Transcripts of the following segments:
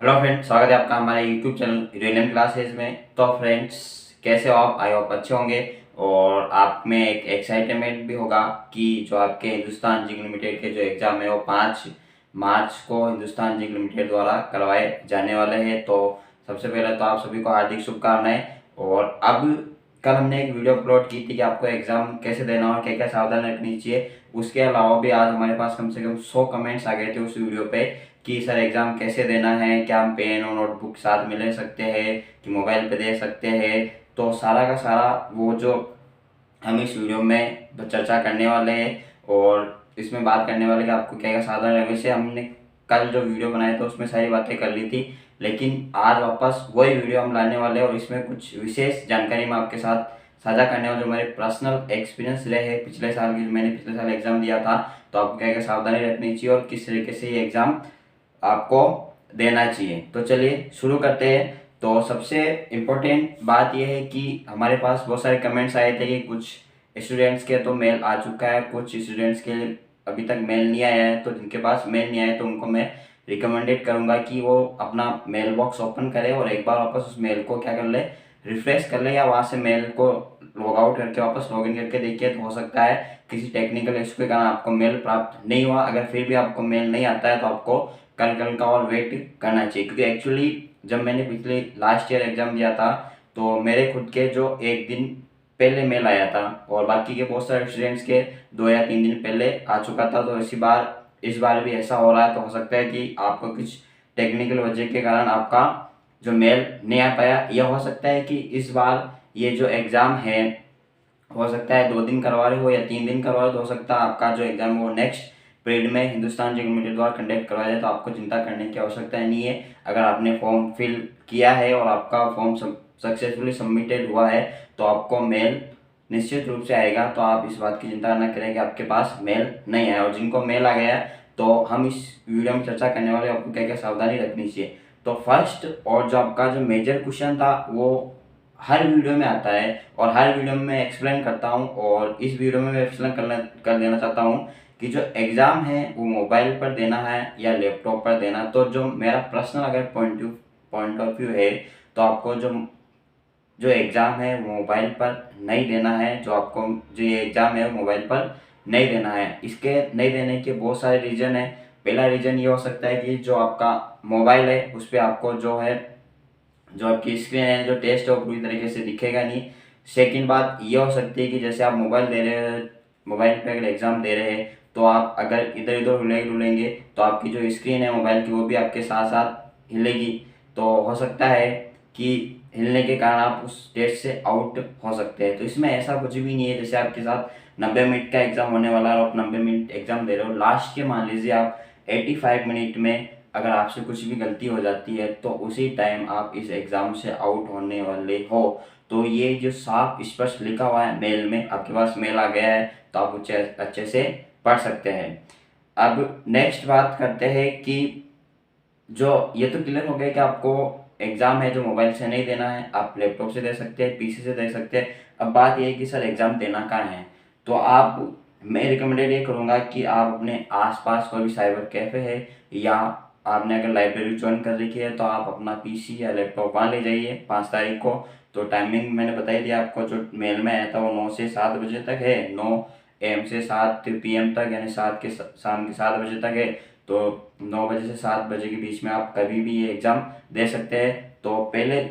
Hello friends, स्वागत है आपका हमारे यूट्यूब चैनल यूरेनियम क्लासेस में। तो फ्रेंड्स, कैसे हो आप? आई होप अच्छे होंगे और आप में एक एक्साइटमेंट भी होगा कि जो आपके हिंदुस्तान जिंक लिमिटेड के जो एग्ज़ाम है वो 5 मार्च को हिंदुस्तान जिंक लिमिटेड द्वारा करवाए जाने वाले हैं। तो सबसे पहले तो आप सभी को हार्दिक शुभकामनाएं। और अब कल हमने एक वीडियो अपलोड की थी कि आपको एग्ज़ाम कैसे देना और क्या क्या सावधानी रखनी चाहिए। उसके अलावा भी आज हमारे पास कम से कम 100 कमेंट्स आ गए थे उस वीडियो पे कि सर एग्ज़ाम कैसे देना है, क्या हम पेन और नोटबुक साथ में ले सकते हैं कि मोबाइल पे दे सकते हैं। तो सारा का सारा वो जो हम इस वीडियो में चर्चा करने वाले हैं और इसमें बात करने वाले कि आपको क्या क्या सावधान है। वैसे हमने कल जो वीडियो बनाया था उसमें सारी बातें कर ली थी, लेकिन आज वापस वही वीडियो हम लाने वाले हैं और इसमें कुछ विशेष जानकारी मैं आपके साथ साझा करने वाला, जो मेरे पर्सनल एक्सपीरियंस रहे हैं पिछले साल की, जो मैंने पिछले साल एग्ज़ाम दिया था। तो आपको क्या क्या सावधानी रखनी चाहिए और किस तरीके से ये एग्ज़ाम आपको देना चाहिए। तो चलिए शुरू करते हैं। तो सबसे इम्पोर्टेंट बात यह है कि हमारे पास बहुत सारे कमेंट्स आए थे कि कुछ स्टूडेंट्स के तो मेल आ चुका है, कुछ स्टूडेंट्स के अभी तक मेल नहीं आया है। तो जिनके पास मेल नहीं आया तो उनको मैं रिकमेंडेड करूंगा कि वो अपना मेल बॉक्स ओपन करें और एक बार वापस उस मेल को क्या कर ले, रिफ्रेश कर ले, या वहाँ से मेल को लॉग आउट करके वापस लॉगिन करके देखिए। तो हो सकता है किसी टेक्निकल इशू के कारण आपको मेल प्राप्त नहीं हुआ। अगर फिर भी आपको मेल नहीं आता है तो आपको कल कल का और वेट करना चाहिए, क्योंकि एक्चुअली जब मैंने पिछले लास्ट ईयर एग्जाम दिया था तो मेरे खुद के जो एक दिन पहले मेल आया था और बाकी के बहुत सारे स्टूडेंट्स के 2 या 3 दिन पहले आ चुका था। तो इस बार भी ऐसा हो रहा है। तो हो सकता है कि आपको कुछ टेक्निकल वजह के कारण आपका जो मेल नहीं आ पाया। यह हो सकता है कि इस बार ये जो एग्ज़ाम है, हो सकता है 2 दिन करवा रहे हो या 3 दिन करवा रहे हो। तो हो सकता है आपका जो एग्जाम है वो नेक्स्ट पीरियड में हिंदुस्तान जिंक लिमिटेड द्वारा कंडक्ट करवाया जाए। तो आपको चिंता करने की आवश्यकता नहीं है। अगर आपने फॉर्म फिल किया है और आपका फॉर्म सक्सेसफुली सबमिटेड हुआ है तो आपको मेल निश्चित रूप से आएगा। तो आप इस बात की चिंता न करें कि आपके पास मेल नहीं आया। और जिनको मेल आ गया है तो हम इस वीडियो में चर्चा करने वाले आपको क्या क्या सावधानी रखनी चाहिए। तो फर्स्ट, और जो आपका जो मेजर क्वेश्चन था वो हर वीडियो में आता है और हर वीडियो में मैं एक्सप्लेन करता हूँ, और इस वीडियो में मैं एक्सप्लेन कर देना चाहता हूँ कि जो एग्ज़ाम है वो मोबाइल पर देना है या लैपटॉप पर देना। तो जो मेरा पर्सनल अगर पॉइंट ऑफ व्यू है तो आपको जो जो एग्ज़ाम है वो मोबाइल पर नहीं देना है। जो ये एग्ज़ाम है वो मोबाइल पर नहीं देना है। इसके नहीं देने के बहुत सारे रीज़न है। पहला रीज़न ये हो सकता है कि जो आपका मोबाइल है उस पर आपको जो आपकी स्क्रीन है, जो टेस्ट है वो पूरी तरीके से दिखेगा नहीं। सेकंड बात ये हो सकती है कि जैसे आप मोबाइल दे रहे हैं, मोबाइल पे अगर एग्ज़ाम दे रहे हैं तो आप अगर इधर उधर रुलेंगे तो आपकी जो स्क्रीन है मोबाइल की वो भी आपके साथ साथ हिलेगी। तो हो सकता है कि हिलने के कारण आप उस टेस्ट से आउट हो सकते हैं। तो इसमें ऐसा कुछ भी नहीं है। जैसे आपके साथ 90 मिनट का एग्ज़ाम होने वाला है और आप 90 मिनट एग्ज़ाम दे रहे हो, लास्ट के मान लीजिए आप 85 मिनट में अगर आपसे कुछ भी गलती हो जाती है तो उसी टाइम आप इस एग्ज़ाम से आउट होने वाले हो। तो ये जो साफ स्पष्ट लिखा हुआ है मेल में, आपके पास मेल आ गया है तो आप उसे अच्छे से पढ़ सकते हैं। अब नेक्स्ट बात करते हैं कि जो ये तो क्लियर हो गया कि आपको एग्ज़ाम है जो मोबाइल से नहीं देना है, आप लैपटॉप से दे सकते हैं, पीसी से दे सकते हैं। अब बात ये है कि सर एग्ज़ाम देना कहाँ है, तो मैं रिकमेंडेड ये करूँगा कि आप अपने आसपास कोई भी साइबर कैफ़े है या आपने अगर लाइब्रेरी ज्वाइन कर रखी है तो आप अपना पीसी या लैपटॉप वहाँ ले जाइए 5 तारीख को। तो टाइमिंग मैंने बताई थी आपको, जो मेल में आया था वो 9 से 7 बजे तक है, 9 AM से 7 PM तक, यानी शाम के 7 बजे तक है। तो 9 बजे से 7 बजे के बीच में आप कभी भी ये एग्ज़ाम दे सकते हैं। तो पहले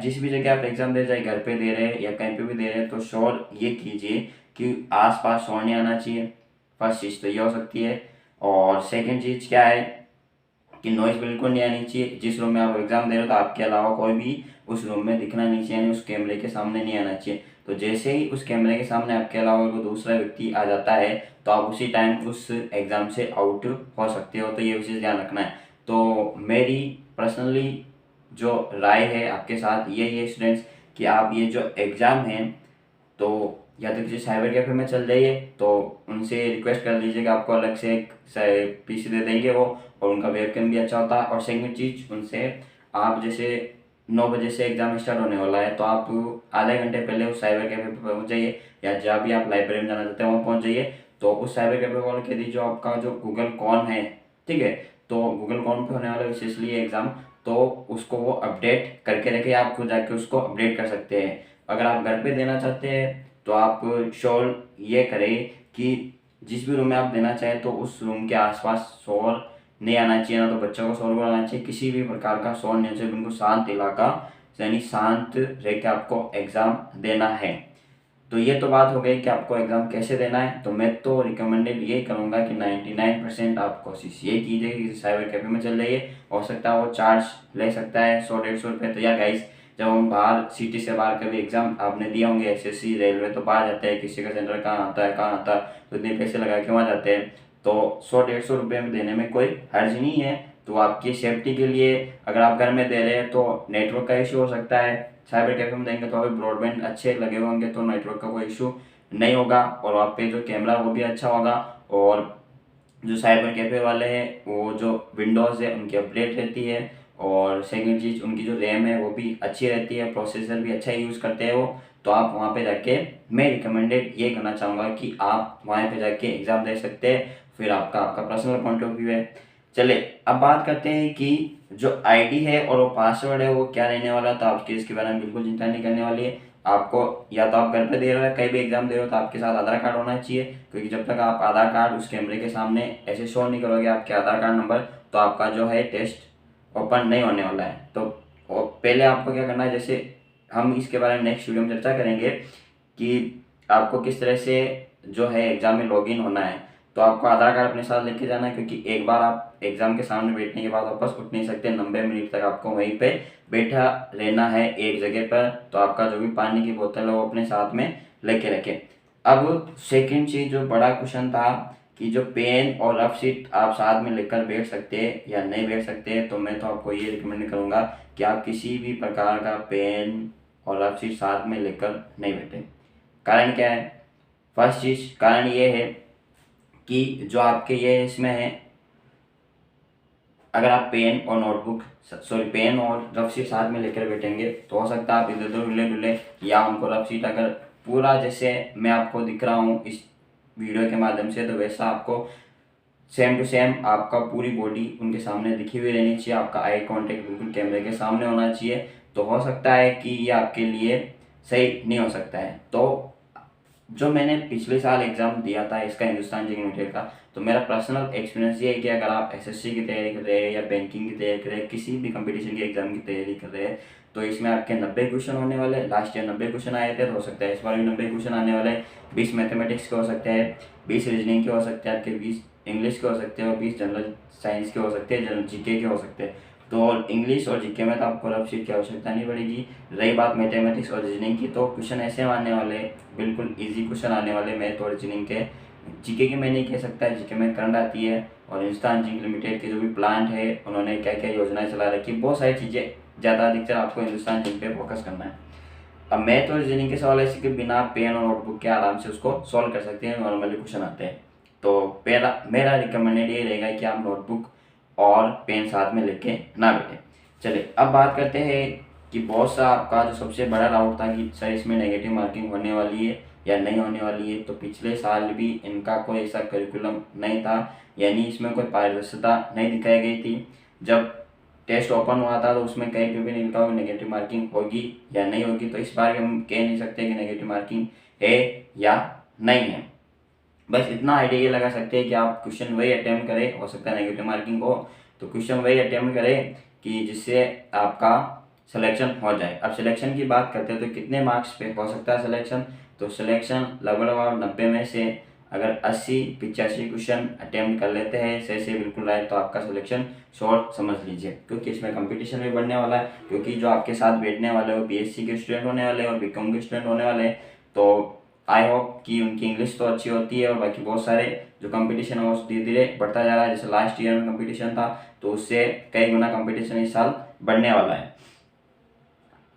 जिस भी जगह आप एग्ज़ाम दे, चाहे घर पे दे रहे हैं या कहीं पे भी दे रहे हैं, तो श्योर ये कीजिए कि आसपास शोर नहीं आना चाहिए। फर्स्ट चीज़ तो ये हो सकती है। और सेकंड चीज़ क्या है कि नॉइज़ बिल्कुल नहीं आनी चाहिए। जिस रूम में आप एग्ज़ाम दे रहे हो तो आपके अलावा कोई भी उस रूम में दिखना नहीं चाहिए, यानी उस कैमरे के सामने नहीं आना चाहिए। तो जैसे ही उस कैमरे के सामने आपके अलावा कोई दूसरा व्यक्ति आ जाता है तो आप उसी टाइम उस एग्ज़ाम से आउट हो सकते हो। तो ये विशेष ध्यान रखना है। तो मेरी पर्सनली जो राय है आपके साथ यही है स्टूडेंट्स, कि आप ये जो एग्ज़ाम है तो या तो किसी साइबर कैफे में चल जाइए, तो उनसे रिक्वेस्ट कर लीजिए कि आपको अलग से एक पीसी दे देंगे वो, और उनका वेबकैम भी अच्छा होता है। और सेकंड चीज़, उनसे आप जैसे 9 बजे से एग्ज़ाम स्टार्ट होने वाला है तो आप आधे घंटे पहले उस साइबर कैफे पे पहुँच जाइए, या जहाँ भी आप लाइब्रेरी में जाना चाहते हैं वहाँ पहुँच जाइए। तो उस साइबर कैफे वाले कह दीजिए आपका जो गूगल कॉन है, ठीक है, तो गूगल कॉन पे होने वाला विशेषली ये एग्ज़ाम। तो उसको वो अपडेट करके रखे, आप खुद जाके उसको अपडेट कर सकते हैं। अगर आप घर पे देना चाहते हैं तो आप शोर ये करें कि जिस भी रूम में आप देना चाहें तो उस रूम के आसपास शोर नहीं आना चाहिए, ना तो बच्चों को शोर आना चाहिए, किसी भी प्रकार का शोर नहीं चाहिए, बिल्कुल शांत इलाका यानी शांत रह के आपको एग्ज़ाम देना है। तो ये तो बात हो गई कि आपको एग्ज़ाम कैसे देना है। तो मैं तो रिकमेंडेड ये करूँगा कि 99% आप कोशिश ये कीजिए कि साइबर कैफे में चल जाइए। हो सकता है वो चार्ज ले सकता है 100-150 रुपये। तो या गाइस, जब हम बाहर सिटी से बाहर कभी एग्ज़ाम आपने दिए होंगे एसएससी रेलवे, तो बाहर जाते हैं, किसी का सेंटर कहाँ आता है कहाँ आता है, तो इतने पैसे लगा के वहाँ जाते हैं। तो 100-150 रुपये में देने में कोई हर्ज नहीं है। तो आपकी सेफ्टी के लिए अगर आप घर में दे रहे हैं तो नेटवर्क का इशू हो सकता है, साइबर कैफे में देंगे तो अभी ब्रॉडबैंड अच्छे लगे होंगे तो नेटवर्क का कोई इशू नहीं होगा, और वहाँ पे जो कैमरा वो भी अच्छा होगा। और जो साइबर कैफे वाले हैं वो जो विंडोज़ है उनकी अपडेट रहती है, और सेकंड चीज़ उनकी जो रैम है वो भी अच्छी रहती है, प्रोसेसर भी अच्छा यूज़ करते हैं वो। तो आप वहाँ पे जाके, मैं रिकमेंडेड ये करना चाहूँगा कि आप वहाँ पे जाके एग्ज़ाम दे सकते हैं। फिर आपका आपका पर्सनल पॉइंट ऑफ व्यू है। चलिए अब बात करते हैं कि जो आईडी है और वो पासवर्ड है वो क्या रहने वाला है। तो आपकी इसके बारे में बिल्कुल चिंता नहीं करने वाली है। आपको या तो आप घर पे दे रहे हो, कहीं भी एग्जाम दे रहे हो, तो आपके साथ आधार कार्ड होना चाहिए, क्योंकि जब तक आप आधार कार्ड उस कैमरे के सामने ऐसे शो नहीं करोगे आपके आधार कार्ड नंबर, तो आपका जो है टेस्ट ओपन नहीं होने वाला है। तो पहले आपको क्या करना है, जैसे हम इसके बारे में नेक्स्ट वीडियो में चर्चा करेंगे कि आपको किस तरह से जो है एग्ज़ाम में लॉगिन होना है। तो आपको आधार कार्ड अपने साथ लेके जाना है, क्योंकि एक बार आप एग्ज़ाम के सामने बैठने के बाद वापस उठ नहीं सकते, 90 मिनट तक आपको वहीं पे बैठा रहना है एक जगह पर। तो आपका जो भी पानी की बोतल है वो अपने साथ में लेके रखें। अब सेकंड चीज़ जो बड़ा क्वेश्चन था कि जो पेन और रफ शीट आप साथ में लेकर बैठ सकते हैं या नहीं बैठ सकते, तो मैं तो आपको ये रिकमेंड करूँगा कि आप किसी भी प्रकार का पेन और रफ शीट साथ में लेकर नहीं बैठें। कारण क्या है? फर्स्ट चीज़ कारण ये है कि जो आपके ये इसमें है, अगर आप पेन और रफ शीट साथ में लेकर बैठेंगे तो हो सकता है आप इधर उधर हिले डुले, या उनको रफ शीट अगर पूरा जैसे मैं आपको दिख रहा हूँ इस वीडियो के माध्यम से, तो वैसा आपको सेम टू सेम आपका पूरी बॉडी उनके सामने दिखी हुई रहनी चाहिए, आपका आई कांटेक्ट बिल्कुल कैमरे के सामने होना चाहिए। तो हो सकता है कि ये आपके लिए सही नहीं हो सकता है। तो जो मैंने पिछले साल एग्ज़ाम दिया था इसका, हिंदुस्तान जिंक लिमिटेड का, तो मेरा पर्सनल एक्सपीरियंस ये है कि अगर आप एसएससी की तैयारी कर रहे हैं या बैंकिंग की तैयारी कर रहे हैं, किसी भी कंपटीशन के एग्ज़ाम की तैयारी कर रहे हैं, तो इसमें आपके 90 क्वेश्चन होने वाले हैं। लास्ट ईयर 90 क्वेश्चन आए थे, तो हो सकता है इस बार भी 90 क्वेश्चन आने वाले हैं। 20 मैथमेटिक्स के हो सकते हैं, 20 रीजनिंग के हो सकते हैं, आपके 20 इंग्लिश के हो सकते हैं, और 20 जनरल साइंस के हो सकते हैं, जनरल जीके के हो सकते हैं। तो इंग्लिश और जीके में तो आपको रफ शीट की आवश्यकता नहीं पड़ेगी। रही बात मैथमेटिक्स और रीजनिंग की, तो क्वेश्चन ऐसे आने वाले, बिल्कुल इजी क्वेश्चन आने वाले मैथ और रीजनिंग के। जीके की मैं नहीं कह सकता, जीके में करंट आती है, और हिंदुस्तान जिंक लिमिटेड के जो भी प्लांट है उन्होंने क्या क्या योजनाएं चला रखी, बहुत सारी चीज़ें, ज़्यादा अधिकतर आपको हिंदुस्तान जिंक पे फोकस करना है। अब मैथ और रीजनिंग के सवाल ऐसे कि बिना पेन और नोटबुक के आराम से उसको सॉल्व कर सकते हैं, नॉर्मली क्वेश्चन आते हैं। तो पहला मेरा रिकमेंडेड ये रहेगा कि आप नोटबुक और पेन साथ में लेके ना बैठे। चलिए अब बात करते हैं कि बहुत सा आपका जो सबसे बड़ा डाउट था कि सर इसमें नेगेटिव मार्किंग होने वाली है या नहीं होने वाली है। तो पिछले साल भी इनका कोई ऐसा करिकुलम नहीं था, यानी इसमें कोई पारदर्शिता नहीं दिखाई गई थी। जब टेस्ट ओपन हुआ था तो उसमें कहीं पे भी नहीं लिखा होगा नेगेटिव मार्किंग होगी या नहीं होगी। तो इस बार हम कह नहीं सकते कि नेगेटिव मार्किंग है या नहीं है। बस इतना आइडिया ये लगा सकते हैं कि आप क्वेश्चन वही अटेम्प्ट करें, हो सकता है नेगेटिव मार्किंग हो, तो क्वेश्चन वही अटेम्प्ट करें कि जिससे आपका सिलेक्शन हो जाए। अब सिलेक्शन की बात करते हैं तो कितने मार्क्स पे हो सकता है सिलेक्शन? तो सिलेक्शन लगभग आप 90 में से अगर 80-85 क्वेश्चन अटेम्प्ट कर लेते हैं सही से बिल्कुल राइट, तो आपका सिलेक्शन शॉर्ट समझ लीजिए, क्योंकि इसमें कंपटीशन भी बढ़ने वाला है। क्योंकि जो आपके साथ बैठने वाले वो बीएससी के स्टूडेंट होने वाले हैं और बीकॉम के स्टूडेंट होने वाले हैं। तो आई होप कि उनकी इंग्लिश तो अच्छी होती है, और बाकी बहुत सारे जो कंपटीशन है वो धीरे धीरे बढ़ता जा रहा है। जैसे लास्ट ईयर में कंपटीशन था, तो उससे कई गुना कंपटीशन इस साल बढ़ने वाला है।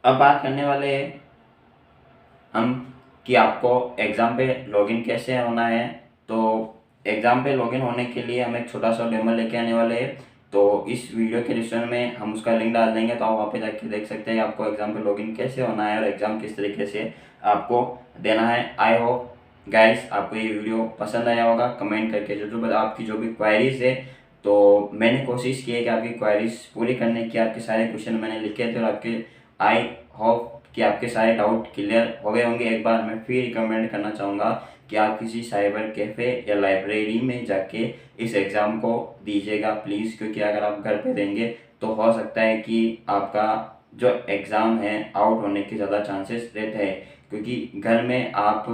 अब बात करने वाले हैं हम कि आपको एग्ज़ाम पे लॉगिन कैसे होना है। तो एग्ज़ाम पे लॉगिन होने के लिए हम एक छोटा सा डेमो लेके आने वाले हैं। तो इस वीडियो के डिस्क्रिप्शन में हम उसका लिंक डाल देंगे, तो आप वहाँ पे जाके देख सकते हैं आपको एग्ज़ाम पे लॉगिन कैसे होना है और एग्ज़ाम किस तरीके से आपको देना है। आई होप गाइस आपको ये वीडियो पसंद आया होगा। कमेंट करके जो आपकी जो भी क्वायरीज है तो मैंने कोशिश की है कि आपकी क्वेरीज पूरी करने की। आपके सारे क्वेश्चन मैंने लिखे थे और आपके आई होप कि आपके सारे डाउट क्लियर हो गए होंगे। एक बार मैं फिर रिकमेंड करना चाहूँगा कि आप किसी साइबर कैफ़े या लाइब्रेरी में जाके इस एग्ज़ाम को दीजिएगा प्लीज़, क्योंकि अगर आप घर पे देंगे तो हो सकता है कि आपका जो एग्ज़ाम है आउट होने के ज़्यादा चांसेस रहते हैं। क्योंकि घर में आप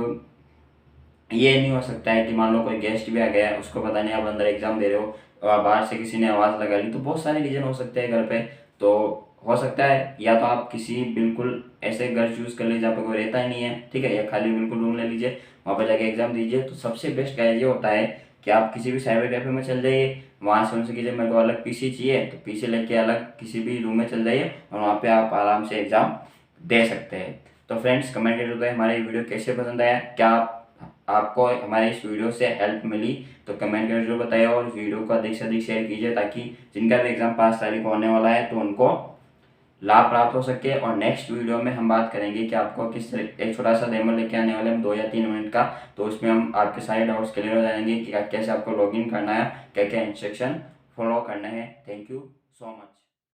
ये नहीं हो सकता है कि मान लो कोई गेस्ट भी आ गया है, उसको पता नहीं आप अंदर एग्जाम दे रहे हो और बाहर से किसी ने आवाज़ लगा ली, तो बहुत सारे रीज़न हो सकते हैं घर पे। तो हो सकता है या तो आप किसी बिल्कुल ऐसे घर चूज़ कर लीजिए जहाँ पे कोई रहता ही नहीं है, ठीक है, या खाली बिल्कुल रूम ले लीजिए, वहाँ पर जाके एग्जाम दीजिए। तो सबसे बेस्ट गाइड ये होता है कि आप किसी भी साइबर कैफे में चल जाइए, वहाँ से उनसे कीजिए मेरे को अलग पीसी चाहिए, तो पीसी लेके अलग किसी भी रूम में चल जाइए और वहाँ पे आप आराम से एग्ज़ाम दे सकते हैं। तो फ्रेंड्स, कमेंट करके बताइए हमारी वीडियो कैसे पसंद आया, क्या आपको हमारे इस वीडियो से हेल्प मिली, तो कमेंट करके जरूर बताइए और वीडियो को अधिक से अधिक शेयर कीजिए ताकि जिनका भी एग्जाम 5 तारीख को होने वाला है तो उनको लाभ प्राप्त हो सके। और नेक्स्ट वीडियो में हम बात करेंगे कि आपको किस तरह एक छोटा सा डेमो लेके आने वाले हम 2 या 3 मिनट का, तो उसमें हम आपके सारे डाउट्स क्लियर हो जाएंगे कि कैसे आपको लॉगिन करना है, क्या क्या इंस्ट्रक्शन फॉलो करना है। Thank you so much.